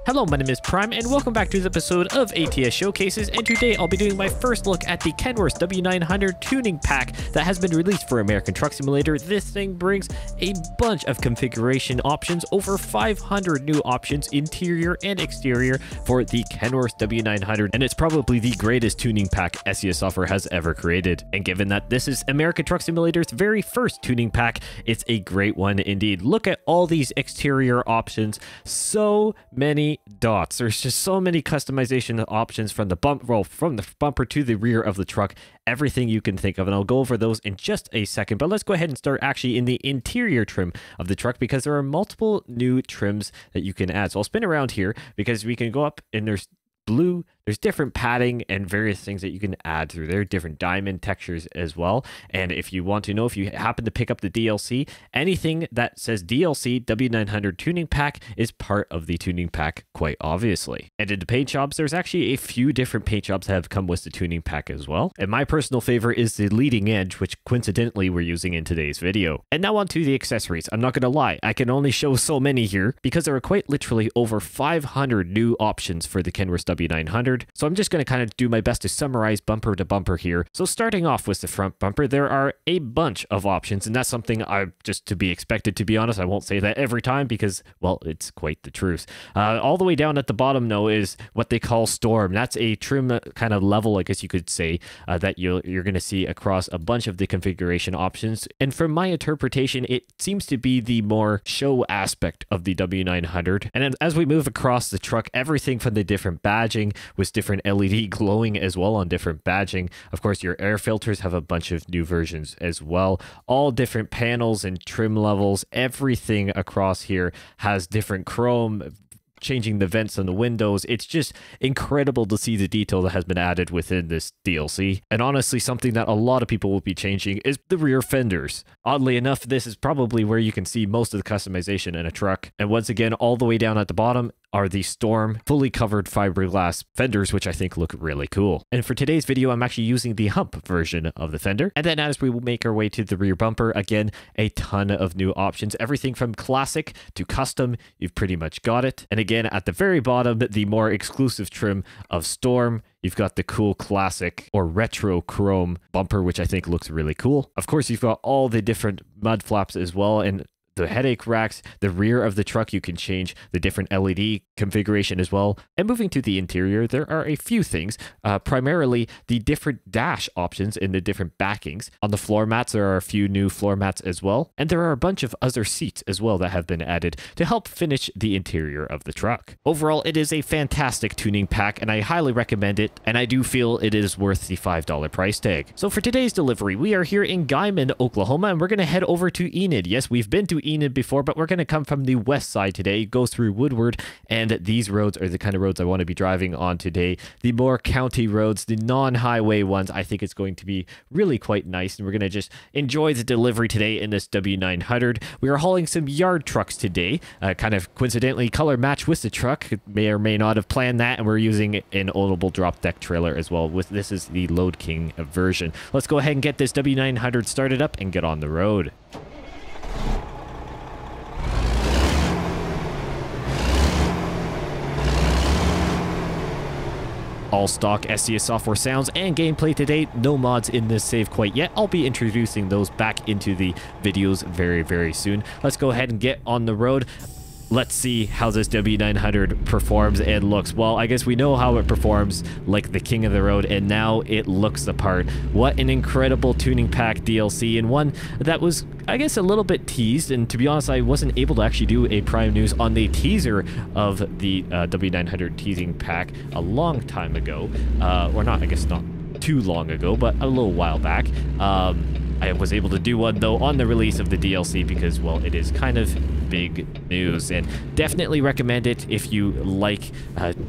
Hello, my name is Prime, and welcome back to this episode of ATS Showcases, and today I'll be doing my first look at the Kenworth W900 tuning pack that has been released for American Truck Simulator. This thing brings a bunch of configuration options, over 500 new options, interior and exterior, for the Kenworth W900, and it's probably the greatest tuning pack SES Software has ever created. And given that this is American Truck Simulator's very first tuning pack, it's a great one indeed. Look at all these exterior options, so many dots. There's just so many customization options from the bumper to the rear of the truck, everything you can think of, and I'll go over those in just a second. But let's go ahead and start actually in the interior trim of the truck, because there are multiple new trims that you can add. So I'll spin around here because we can go up and there's blue, there's different padding and various things that you can add through there, different diamond textures as well. And if you want to know, if you happen to pick up the DLC, anything that says DLC W900 tuning pack is part of the tuning pack, quite obviously. And in the paint jobs, there's actually a few different paint jobs that have come with the tuning pack as well. And my personal favorite is the leading edge, which coincidentally we're using in today's video. And now on to the accessories. I'm not going to lie, I can only show so many here because there are quite literally over 500 new options for the Kenworth W900. So I'm just going to kind of do my best to summarize bumper to bumper here. So starting off with the front bumper, there are a bunch of options, and that's something just to be expected, to be honest. I won't say that every time because, well, it's quite the truth. All the way down at the bottom, though, is what they call Storm. That's a trim kind of level, I guess you could say, that you're going to see across a bunch of the configuration options. And from my interpretation, it seems to be the more show aspect of the W900. And as we move across the truck, everything from the different badging with different LED glowing as well on different badging. Of course, your air filters have a bunch of new versions as well. All different panels and trim levels. Everything across here has different chrome, changing the vents on the windows. It's just incredible to see the detail that has been added within this DLC. And honestly, something that a lot of people will be changing is the rear fenders. Oddly enough, this is probably where you can see most of the customization in a truck. And once again, all the way down at the bottom are the Storm fully covered fiberglass fenders, which I think look really cool. And for today's video, I'm actually using the hump version of the fender. And then as we will make our way to the rear bumper, again, a ton of new options. Everything from classic to custom, you've pretty much got it. And again, at the very bottom, the more exclusive trim of Storm. You've got the cool classic or retro chrome bumper, which I think looks really cool. Of course, you've got all the different mud flaps as well, and the headache racks. The rear of the truck, you can change the different LED configuration as well. And moving to the interior, there are a few things, primarily the different dash options in the different backings. On the floor mats, there are a few new floor mats as well. And there are a bunch of other seats as well that have been added to help finish the interior of the truck. Overall, it is a fantastic tuning pack, and I highly recommend it. And I do feel it is worth the $5 price tag. So for today's delivery, we are here in Guymon, Oklahoma, and we're going to head over to Enid. Yes, we've been to Enid before, but we're going to come from the west side today. It goes through Woodward, and these roads are the kind of roads I want to be driving on today. The more county roads, the non-highway ones, I think it's going to be really quite nice, and we're going to just enjoy the delivery today in this W900. We are hauling some yard trucks today, kind of coincidentally color match with the truck. May or may not have planned that, and we're using an ownable drop deck trailer as well. This is the Load King version. Let's go ahead and get this W900 started up and get on the road. All stock SES Software sounds and gameplay today. No mods in this save quite yet. I'll be introducing those back into the videos very, very soon. Let's go ahead and get on the road. Let's see how this W900 performs and looks. Well, I guess we know how it performs, like the king of the road, and now it looks the part. What an incredible tuning pack DLC, and one that was, I guess, a little bit teased. And to be honest, I wasn't able to actually do a Prime News on the teaser of the W900 teasing pack a long time ago. Or not, I guess not too long ago, but a little while back. I was able to do one, though, on the release of the DLC because, well, it is kind of big news, and definitely recommend it if you like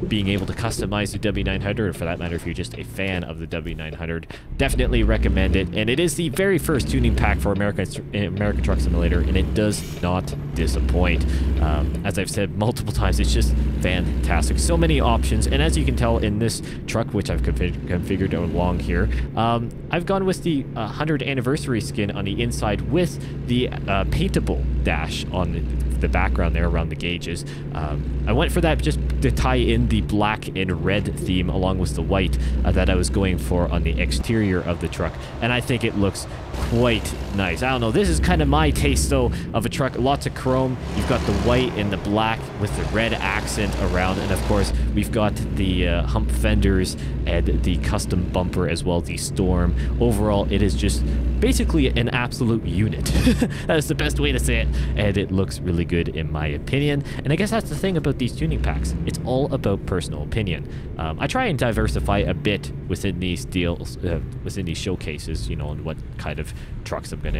being able to customize the W900, or for that matter, if you're just a fan of the W900. Definitely recommend it, and it is the very first tuning pack for American Truck Simulator, and it does not disappoint. As I've said multiple times, it's just fantastic. So many options, and as you can tell in this truck, which I've configured along here, I've gone with the 100th anniversary skin on the inside with the paintable dash on the background there around the gauges. I went for that just to tie in the black and red theme along with the white that I was going for on the exterior of the truck, and I think it looks quite nice. I don't know, this is kind of my taste though of a truck. Lots of chrome. You've got the white and the black with the red accent around, and of course we've got the hump fenders and the custom bumper as well, the Storm. Overall, it is just basically an absolute unit. That is the best way to say it, and it looks really good in my opinion. And I guess that's the thing about these tuning packs, it's all about personal opinion. I try and diversify a bit within these deals, within these showcases, you know, and what kind of trucks I'm going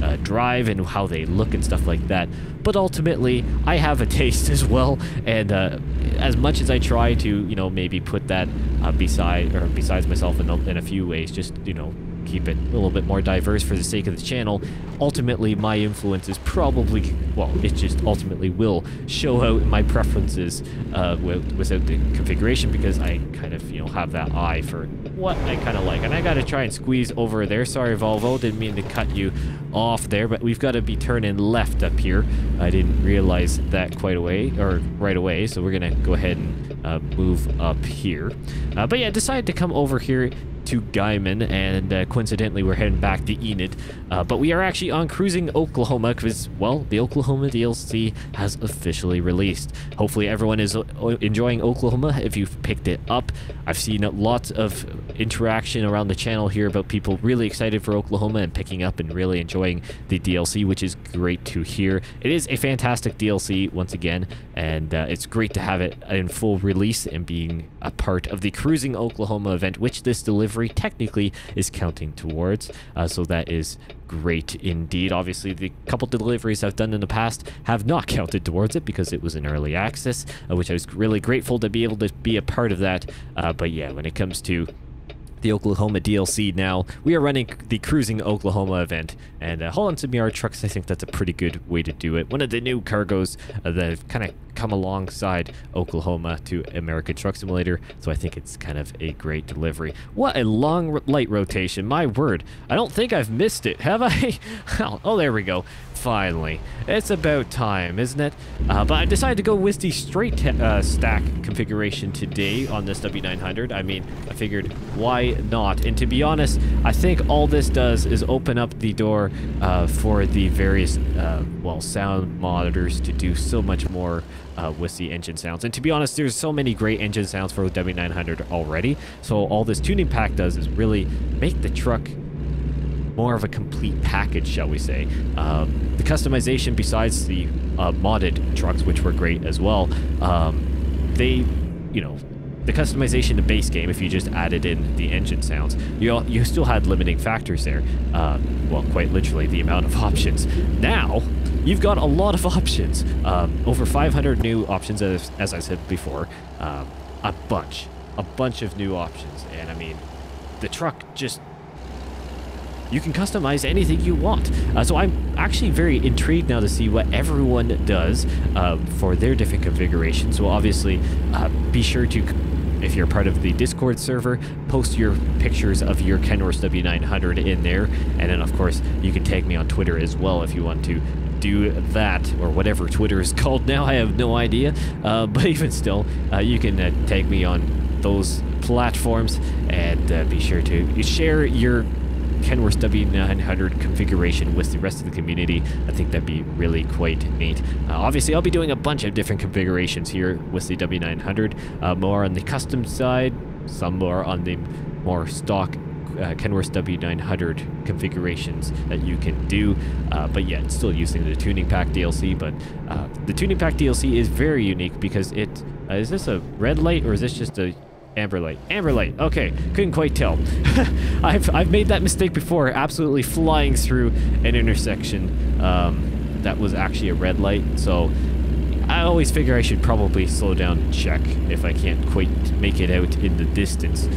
to drive and how they look and stuff like that. But ultimately, I have a taste as well, and as much as I try to, you know, maybe put that besides myself in a few ways, just, you know, keep it a little bit more diverse for the sake of the channel, ultimately my influence is probably, well, it just ultimately will show out my preferences without the configuration, because I kind of, you know, have that eye for what I kind of like. And I got to try and squeeze over there. Sorry, Volvo, didn't mean to cut you off there, but we've got to be turning left up here. I didn't realize that right away, so we're gonna go ahead and move up here. But yeah, decided to come over here to Guyman, and coincidentally we're heading back to Enid, but we are actually on Cruising Oklahoma because, well, the Oklahoma DLC has officially released. Hopefully everyone is enjoying Oklahoma if you've picked it up. I've seen lots of interaction around the channel here about people really excited for Oklahoma and picking up and really enjoying the DLC, which is great to hear. It is a fantastic DLC once again, and it's great to have it in full release and being a part of the Cruising Oklahoma event, which this delivery technically is counting towards, so that is great indeed. Obviously the couple deliveries I've done in the past have not counted towards it because it was in early access, which I was really grateful to be able to be a part of that, but yeah, when it comes to the Oklahoma DLC now, we are running the Cruising Oklahoma event, and Holland Semi trucks, I think that's a pretty good way to do it. One of the new cargoes that have kind of come alongside Oklahoma to American Truck Simulator, so I think it's kind of a great delivery. What a long light rotation, my word. I don't think I've missed it, have I? Oh, there we go. Finally. It's about time, isn't it? But I decided to go with the straight stack configuration today on this W900. I mean, I figured, why not? And to be honest, I think all this does is open up the door for the various, well, sound monitors to do so much more with the engine sounds. And to be honest, there's so many great engine sounds for the W900 already. So all this tuning pack does is really make the truck more of a complete package, shall we say. The customization, besides the modded trucks, which were great as well, they, you know, the customization to base game, if you just added in the engine sounds, you still had limiting factors there. Well, quite literally, the amount of options. Now, you've got a lot of options. Over 500 new options, as I said before. A bunch of new options. And I mean, the truck just, you can customize anything you want. So I'm actually very intrigued now to see what everyone does for their different configurations. So obviously, be sure to, if you're part of the Discord server, post your pictures of your Kenworth W900 in there. And then, of course, you can tag me on Twitter as well if you want to do that, or whatever Twitter is called now. I have no idea. But even still, you can tag me on those platforms, and be sure to share your Kenworth W900 configuration with the rest of the community. I think that'd be really quite neat. Obviously, I'll be doing a bunch of different configurations here with the W900, more on the custom side, some more on the more stock Kenworth W900 configurations that you can do, but yeah, it's still using the Tuning Pack DLC. But the Tuning Pack DLC is very unique because it is this a red light or is this just a amber light? Amber light. Okay, couldn't quite tell. I've made that mistake before, absolutely flying through an intersection that was actually a red light. So I always figure I should probably slow down and check if I can't quite make it out in the distance.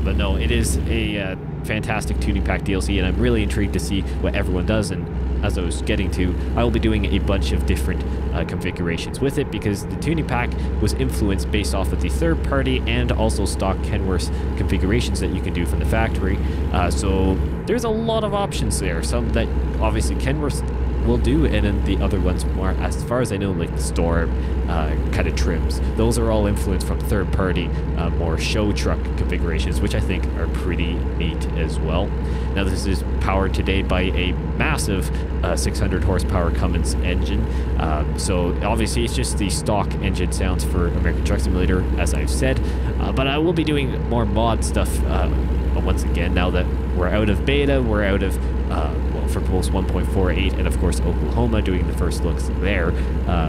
But no, it is a fantastic Tuning Pack DLC, and I'm really intrigued to see what everyone does. And as I was getting to, I will be doing a bunch of different configurations with it, because the Tuning Pack was influenced based off of the third-party and also stock Kenworth configurations that you can do from the factory. So there's a lot of options there. Some that obviously Kenworth will do, and then the other ones more, as far as I know, like the Storm kind of trims. Those are all influenced from third-party, more show truck configurations, which I think are pretty neat as well. Now, this is powered today by a massive 600 horsepower Cummins engine. So obviously it's just the stock engine sounds for American Truck Simulator, as I've said. But I will be doing more mod stuff once again, now that we're out of beta, we're out of well, for Pulse 1.48, and of course Oklahoma, doing the first looks there.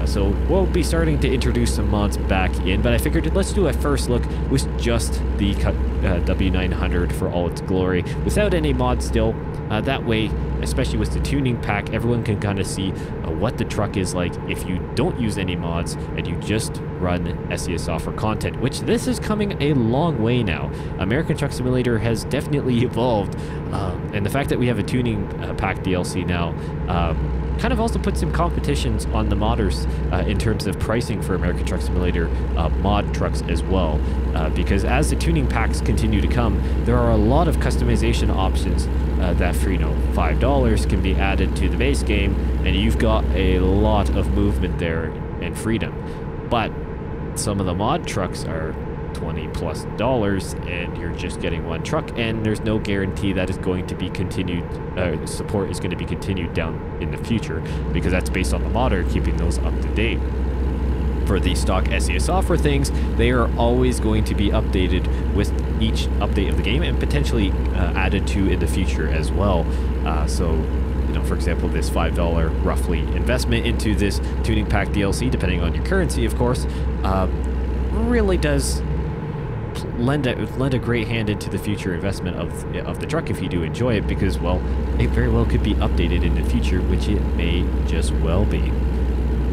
So we'll be starting to introduce some mods back in, but I figured let's do a first look with just the W900 for all its glory, without any mods still. That way, especially with the tuning pack, everyone can kind of see what the truck is like if you don't use any mods and you just run SCS software content, which this is coming a long way now. American Truck Simulator has definitely evolved, and the fact that we have a tuning pack DLC now kind of also puts some competitions on the modders in terms of pricing for American Truck Simulator mod trucks as well, because as the tuning packs continue to come, there are a lot of customization options that for, you know, $5 can be added to the base game, and you've got a lot of movement there and freedom. But some of the mod trucks are $20+ and you're just getting one truck, and there's no guarantee that is going to be continued, support is going to be continued down in the future, because that's based on the modder keeping those up to date. For the stock SCS software things, they are always going to be updated with each update of the game, and potentially added to in the future as well. So, you know, for example, this $5 roughly investment into this tuning pack DLC, depending on your currency, of course, really does lend a great hand into the future investment of the truck if you do enjoy it, because, well, it very well could be updated in the future, which it may just well be.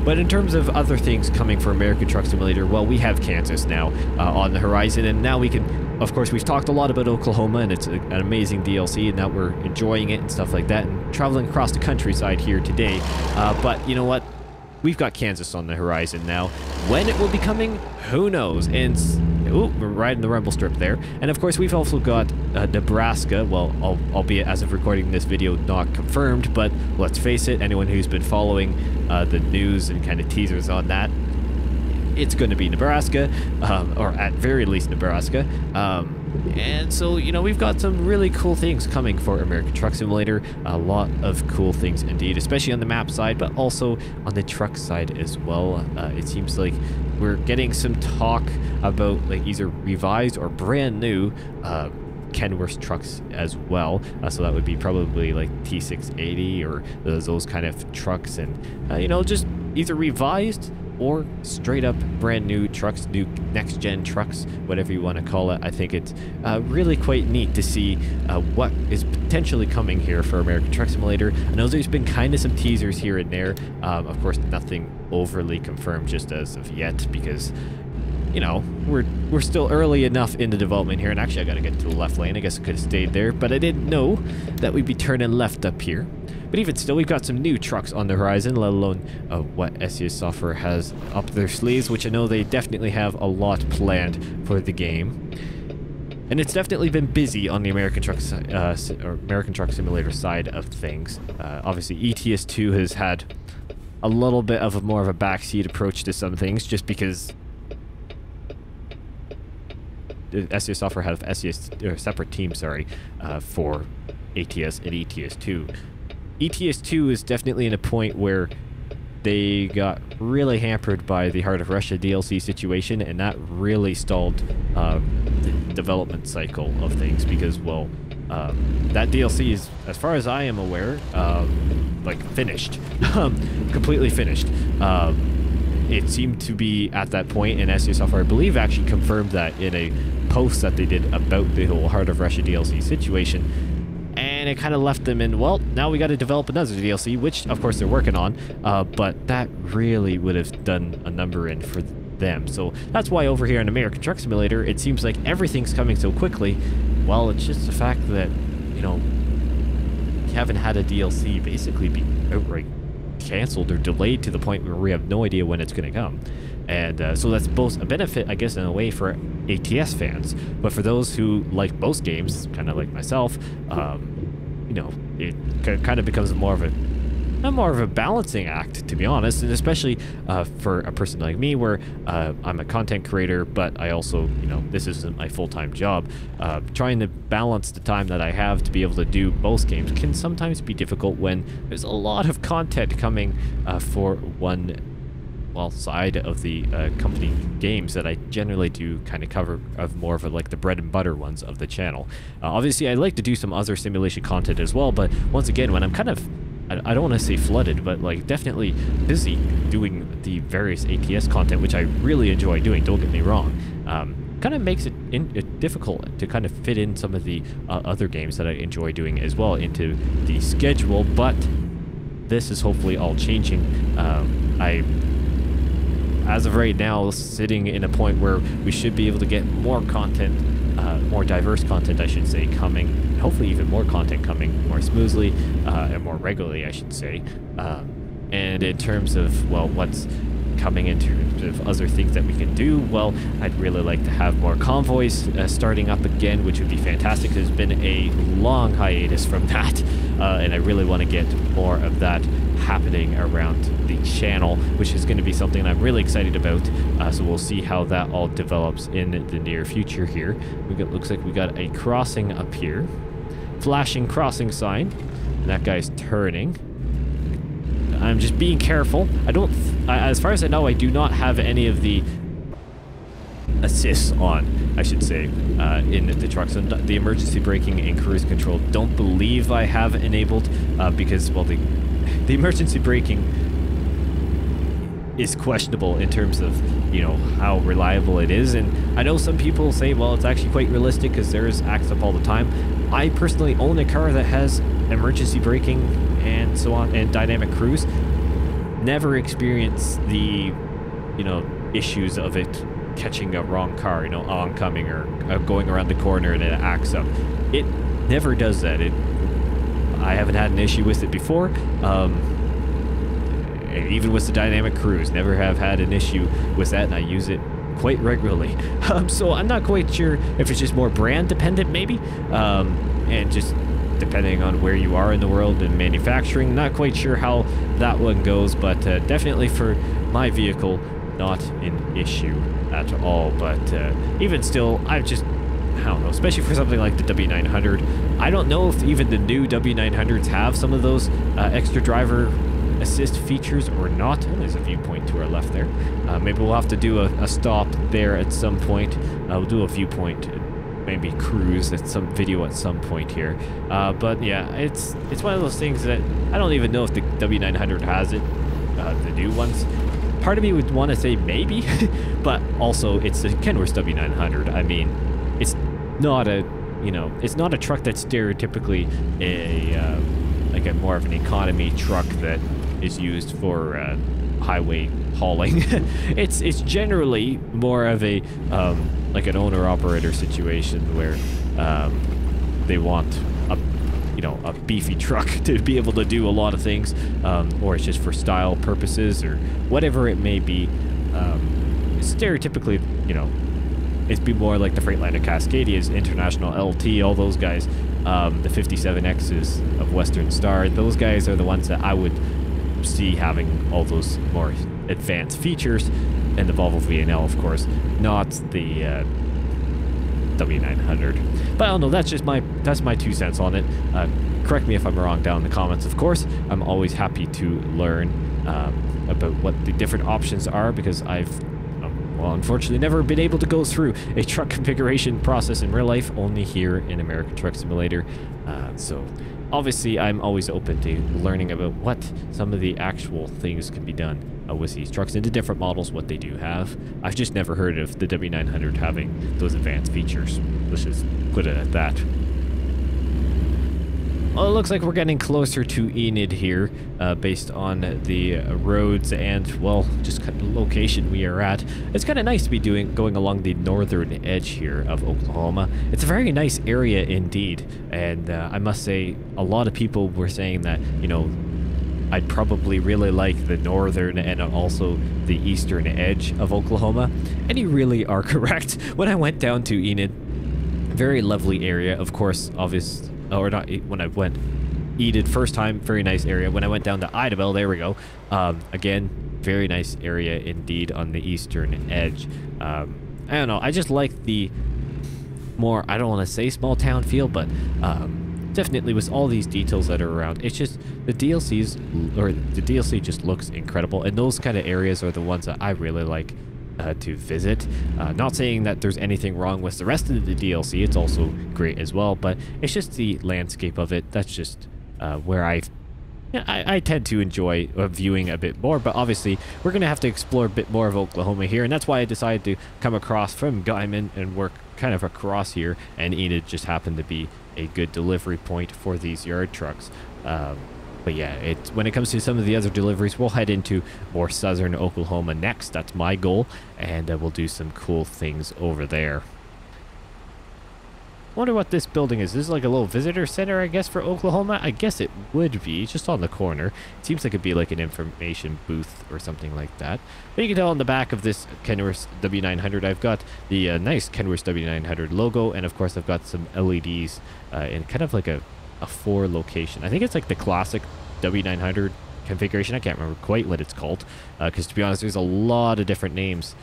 But in terms of other things coming for American Truck Simulator, well, we have Kansas now on the horizon, and now we can, of course, we've talked a lot about Oklahoma, and it's an amazing DLC, and now we're enjoying it and stuff like that, and traveling across the countryside here today. But you know what? We've got Kansas on the horizon now. When it will be coming, who knows? And ooh, we're riding the rumble strip there. And of course, we've also got Nebraska. Well, albeit as of recording this video, not confirmed, but let's face it, anyone who's been following the news and kind of teasers on that, it's going to be Nebraska, or at very least Nebraska. And so, you know, we've got some really cool things coming for American Truck Simulator. A lot of cool things indeed, especially on the map side, but also on the truck side as well. It seems like we're getting some talk about like either revised or brand new Kenworth trucks as well. So that would be probably like T680 or those kind of trucks, and you know, just either revised or straight up brand new trucks, new next gen trucks, whatever you want to call it. I think it's really quite neat to see what is potentially coming here for American Truck Simulator. I know there's been kind of some teasers here and there. Of course, nothing overly confirmed just as of yet, because, you know, we're still early enough in the development here. And actually, I got to get to the left lane. I guess I could have stayed there, but I didn't know that we'd be turning left up here. But even still, we've got some new trucks on the horizon, let alone what SCS Software has up their sleeves, which I know they definitely have a lot planned for the game. And it's definitely been busy on the American Truck Simulator side of things. Obviously, ETS2 has had a little bit of more of a backseat approach to some things, just because SCS Software have separate teams, sorry, for ATS and ETS2. ETS2 is definitely in a point where they got really hampered by the Heart of Russia DLC situation, and that really stalled the development cycle of things, because, well, that DLC is, as far as I am aware, like finished, completely finished. It seemed to be at that point, and SCS Software, I believe, actually confirmed that in a post that they did about the whole Heart of Russia DLC situation. And it kind of left them in, well, now we got to develop another DLC, which, of course, they're working on. But that really would have done a number in for them. So that's why over here in American Truck Simulator, it seems like everything's coming so quickly. Well, it's just the fact that, you know, we haven't had a DLC basically be outright canceled or delayed to the point where we have no idea when it's going to come. And so that's both a benefit, I guess, in a way for ATS fans, but for those who like most games, kind of like myself, you know, it kind of becomes more of a more of a balancing act, to be honest, and especially for a person like me where I'm a content creator, but I also, you know, this isn't my full-time job. Trying to balance the time that I have to be able to do both games can sometimes be difficult when there's a lot of content coming for one side of the company games that I generally do kind of cover of more of like the bread and butter ones of the channel. Obviously, I like to do some other simulation content as well, but once again, when I'm kind of, I don't want to say flooded, but like definitely busy doing the various ATS content, which I really enjoy doing, don't get me wrong, kind of makes it difficult to kind of fit in some of the other games that I enjoy doing as well into the schedule, but this is hopefully all changing. As of right now, sitting in a point where we should be able to get more content, more diverse content, I should say, coming, and hopefully even more content coming more smoothly and more regularly, I should say. And in terms of, well, what's coming in terms of other things that we can do, well, I'd really like to have more convoys starting up again, which would be fantastic. There's been a long hiatus from that, and I really want to get more of that happening around the channel, which is going to be something I'm really excited about. So we'll see how that all develops in the near future here. Looks like we got a crossing up here. Flashing crossing sign. And that guy's turning. I'm just being careful. As far as I know, I do not have any of the assists on, I should say, in the trucks. And the emergency braking and cruise control, don't believe I have enabled because, well, the emergency braking is questionable in terms of, you know, how reliable it is. And I know some people say, well, it's actually quite realistic because there's acts up all the time. I personally own a car that has emergency braking and so on, and dynamic cruise. Never experienced the, you know, issues of it catching a wrong car, you know, oncoming or going around the corner and it acts up. It never does that. I haven't had an issue with it before. Even with the dynamic cruise, never have had an issue with that, and I use it quite regularly. So I'm not quite sure if it's just more brand dependent, maybe, and just depending on where you are in the world and manufacturing. Not quite sure how that one goes, but definitely for my vehicle, not an issue at all. But even still, I don't know, especially for something like the W900. I don't know if even the new W900s have some of those extra driver assist features or not. Oh, there's a viewpoint to our left there. Maybe we'll have to do a stop there at some point. We'll do a viewpoint, maybe cruise at some video at some point here. But yeah, it's one of those things that I don't even know if the W900 has it, the new ones. Part of me would want to say maybe, but also it's the Kenworth W900. I mean, it's not a, you know, it's not a truck that's stereotypically like a more of an economy truck that is used for highway hauling. It's generally more of a like an owner-operator situation where they want a beefy truck to be able to do a lot of things, or it's just for style purposes or whatever it may be. Stereotypically, you know, it'd be more like the Freightliner Cascadias, International LT, all those guys, the 57Xs of Western Star. Those guys are the ones that I would see having all those more advanced features, and the Volvo VNL, of course, not the W900. But I don't know, that's my 2 cents on it. Correct me if I'm wrong down in the comments, of course. I'm always happy to learn about what the different options are, because I've well, unfortunately never been able to go through a truck configuration process in real life, only here in American Truck Simulator. So obviously I'm always open to learning about what some of the actual things can be done with these trucks into different models, what they do have. I've just never heard of the W900 having those advanced features. Let's just put it at that. Well, it looks like we're getting closer to Enid here, based on the roads and, well, just kind of location we are at. It's kind of nice to be going along the northern edge here of Oklahoma. It's a very nice area indeed, and I must say, a lot of people were saying that, you know, I'd probably really like the northern and also the eastern edge of Oklahoma, and you really are correct. When I went down to Enid, very lovely area, of course, when I went Enid first time, very nice area. When I went down to Idabel, there we go. Again, very nice area indeed on the eastern edge. I don't know, I just like the more, I don't want to say small town feel, but definitely with all these details that are around, it's just the DLC just looks incredible, and those kind of areas are the ones that I really like to visit. Not saying that there's anything wrong with the rest of the DLC, it's also great as well, but it's just the landscape of it that's just where I tend to enjoy viewing a bit more. But obviously we're gonna have to explore a bit more of Oklahoma here, and that's why I decided to come across from Guyman and work kind of across here, and Enid just happened to be a good delivery point for these yard trucks. But yeah, when it comes to some of the other deliveries, we'll head into more southern Oklahoma next. That's my goal, and we'll do some cool things over there. I wonder what this building is. This is like a little visitor center, I guess, for Oklahoma. I guess it would be, just on the corner. It seems like it'd be like an information booth or something like that. But you can tell on the back of this Kenworth W900, I've got the nice Kenworth W900 logo, and of course I've got some LEDs in kind of like a 4 location. I think it's like the classic W900 configuration. I can't remember quite what it's called, because to be honest, there's a lot of different names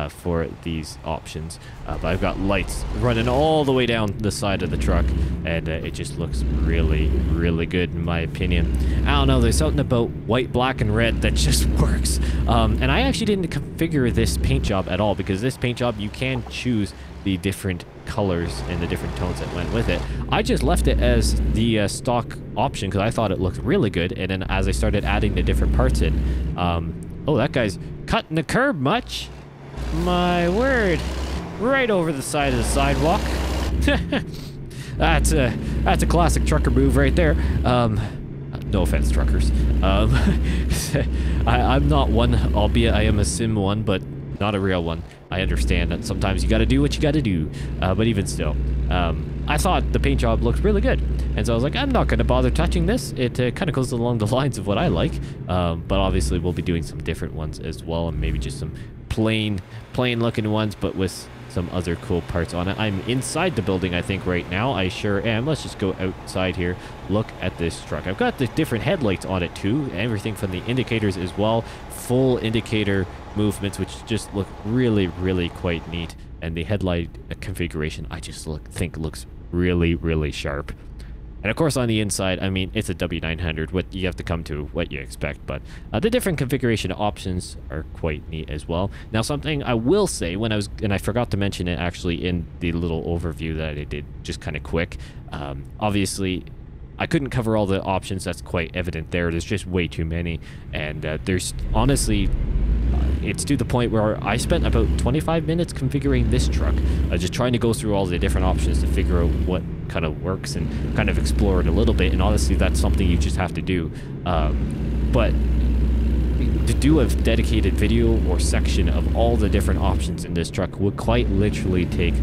for these options, but I've got lights running all the way down the side of the truck, and it just looks really, really good in my opinion. I don't know, there's something about white, black, and red that just works. And I actually didn't configure this paint job at all, because this paint job, you can choose the different colors and the different tones that went with it. I just left it as the stock option because I thought it looked really good, and then as I started adding the different parts in, oh, that guy's cutting the curb much. My word, right over the side of the sidewalk. That's a classic trucker move right there. No offense, truckers. I'm not one, albeit I am a sim one, but not a real one. I understand that sometimes you got to do what you got to do, but even still, I thought the paint job looked really good, and so I was like, I'm not going to bother touching this. It kind of goes along the lines of what I like, but obviously we'll be doing some different ones as well, and maybe just some plain looking ones, but with some other cool parts on it. I'm inside the building, I think, right now. I sure am. Let's just go outside here. Look at this truck. I've got the different headlights on it too, everything from the indicators as well, full indicator movements, which just look really, really quite neat. And the headlight configuration, I just think looks really, really sharp. And of course on the inside, I mean, it's a W900, what you have to come to what you expect, but the different configuration options are quite neat as well. Now, something I will say, and I forgot to mention it actually in the little overview that I did just kind of quick, obviously I couldn't cover all the options. That's quite evident there. There's just way too many, and there's honestly, it's to the point where I spent about 25 minutes configuring this truck, just trying to go through all the different options to figure out what kind of works and kind of explore it a little bit. And honestly, that's something you just have to do. But to do a dedicated video or section of all the different options in this truck would quite literally take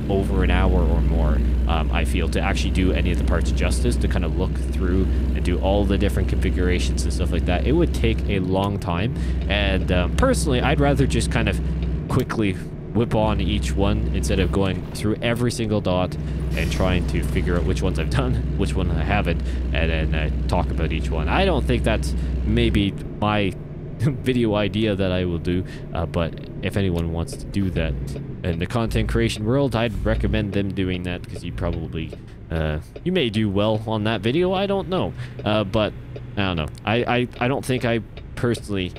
over an hour or more, I feel, to actually do any of the parts justice, to kind of look through and do all the different configurations and stuff like that. It would take a long time, and personally, I'd rather just kind of quickly whip on each one instead of going through every single dot and trying to figure out which ones I've done, which one I haven't, and then talk about each one. I don't think that's maybe my video idea that I will do, but if anyone wants to do that in the content creation world, I'd recommend them doing that, because you probably you may do well on that video. I don't know, but I don't know. I don't think I personally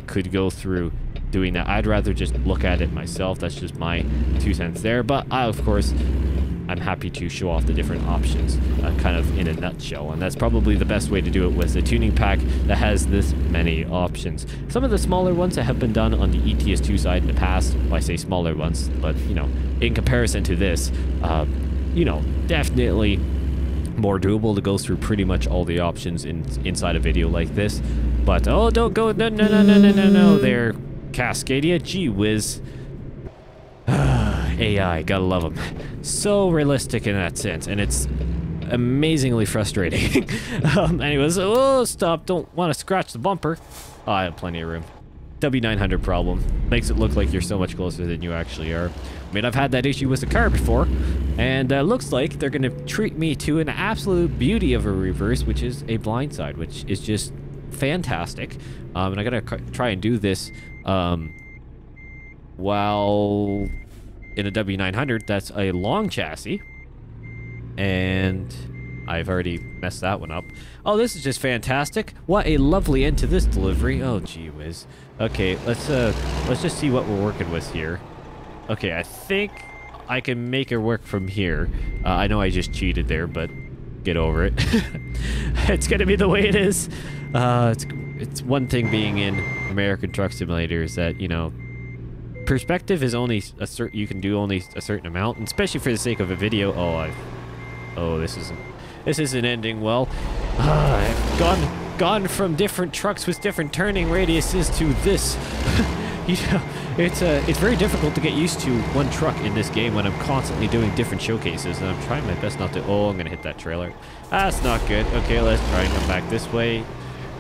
could go through doing that. I'd rather just look at it myself. That's just my 2 cents there, but of course I'm happy to show off the different options kind of in a nutshell, and that's probably the best way to do it with a tuning pack that has this many options. Some of the smaller ones that have been done on the ETS2 side in the past, well, I say smaller ones, but you know, in comparison to this, you know, definitely more doable to go through pretty much all the options inside a video like this. But oh, don't go, no there, Cascadia, gee whiz. AI, gotta love them. So realistic in that sense, and it's amazingly frustrating. Anyways, oh, stop, don't want to scratch the bumper. Oh, I have plenty of room. W900 problem. Makes it look like you're so much closer than you actually are. I mean, I've had that issue with the car before, And looks like they're going to treat me to an absolute beauty of a reverse, which is a blindside, which is just fantastic. And I got to try and do this while in a W900. That's a long chassis. And I've already messed that one up. Oh, this is just fantastic. What a lovely end to this delivery. Oh, gee whiz. Okay, let's just see what we're working with here. Okay, I think I can make it work from here. I know I just cheated there, but get over it. It's gonna be the way it is. It's one thing being in American Truck Simulator is that, you know, perspective is only a certain, you can do only a certain amount, and especially for the sake of a video. Oh, this isn't ending well. I've gone from different trucks with different turning radiuses to this. You know, it's very difficult to get used to one truck in this game when I'm constantly doing different showcases, and I'm trying my best not to. Oh, I'm gonna hit that trailer. That's not good. Okay, let's try and come back this way.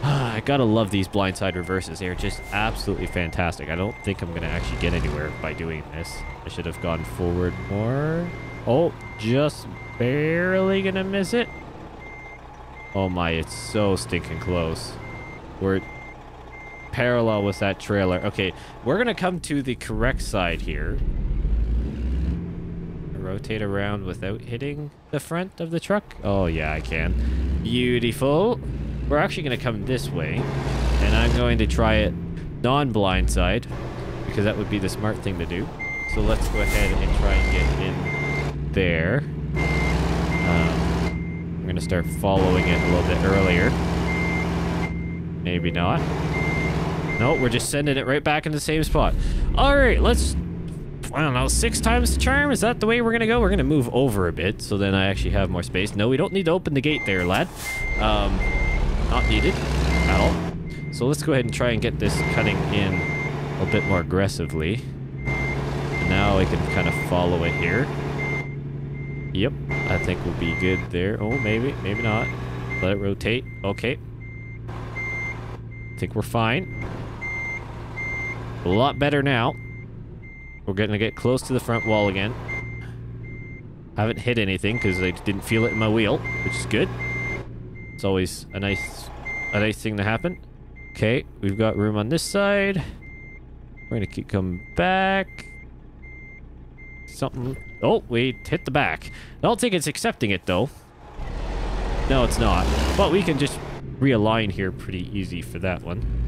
I gotta love these blindside reverses. They're just absolutely fantastic. I don't think I'm gonna actually get anywhere by doing this. I should have gone forward more. Oh, just barely gonna miss it. Oh my, it's so stinking close. We're parallel with that trailer. Okay, we're gonna come to the correct side here. Rotate around without hitting the front of the truck. Oh yeah, I can. Beautiful. We're actually gonna come this way, and I'm going to try it non-blindside because that would be the smart thing to do. So let's go ahead and try and get in there. I'm gonna start following it a little bit earlier. Maybe not. No, we're just sending it right back in the same spot. All right, let's, I don't know, 6 times the charm? Is that the way we're gonna go? We're gonna move over a bit so then I actually have more space. No, we don't need to open the gate there, lad. Not needed at all. So let's go ahead and try and get this cutting in a bit more aggressively. And now I can kind of follow it here. Yep, I think we'll be good there. Oh, maybe not. Let it rotate. Okay. I think we're fine. A lot better now. We're gonna get close to the front wall again. Haven't hit anything because I didn't feel it in my wheel, which is good. It's always a nice thing to happen. Okay, we've got room on this side. We're gonna keep coming back. Something. Oh, we hit the back. I don't think it's accepting it though. No, it's not. But we can just realign here pretty easy for that one.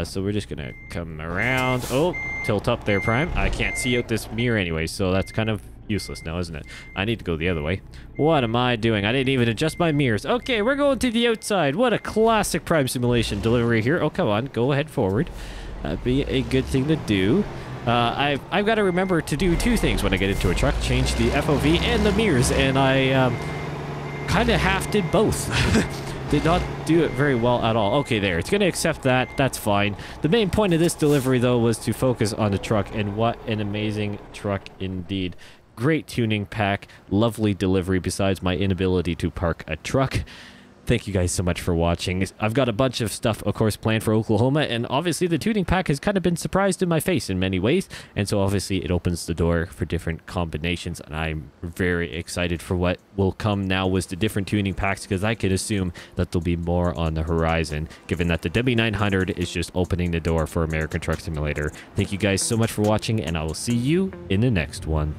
So we're just gonna come around. Oh, tilt up there, Prime. I can't see out this mirror anyway, so that's kind of useless now, isn't it? I need to go the other way. What am I doing? I didn't even adjust my mirrors. Okay, we're going to the outside. What a classic Prime Simulation delivery here. Oh, come on. Go ahead forward. That'd be a good thing to do. I've got to remember to do 2 things when I get into a truck. Change the FOV and the mirrors, and I kind of half did both. Did not do it very well at all. Okay, there. It's going to accept that. That's fine. The main point of this delivery, though, was to focus on the truck, and what an amazing truck indeed. Great tuning pack. Lovely delivery besides my inability to park a truck. Thank you guys so much for watching. I've got a bunch of stuff, of course, planned for Oklahoma, and obviously the tuning pack has kind of been surprised in my face in many ways, and so obviously it opens the door for different combinations, and I'm very excited for what will come now with the different tuning packs, because I could assume that there'll be more on the horizon, given that the W900 is just opening the door for American Truck Simulator. Thank you guys so much for watching, and I will see you in the next one.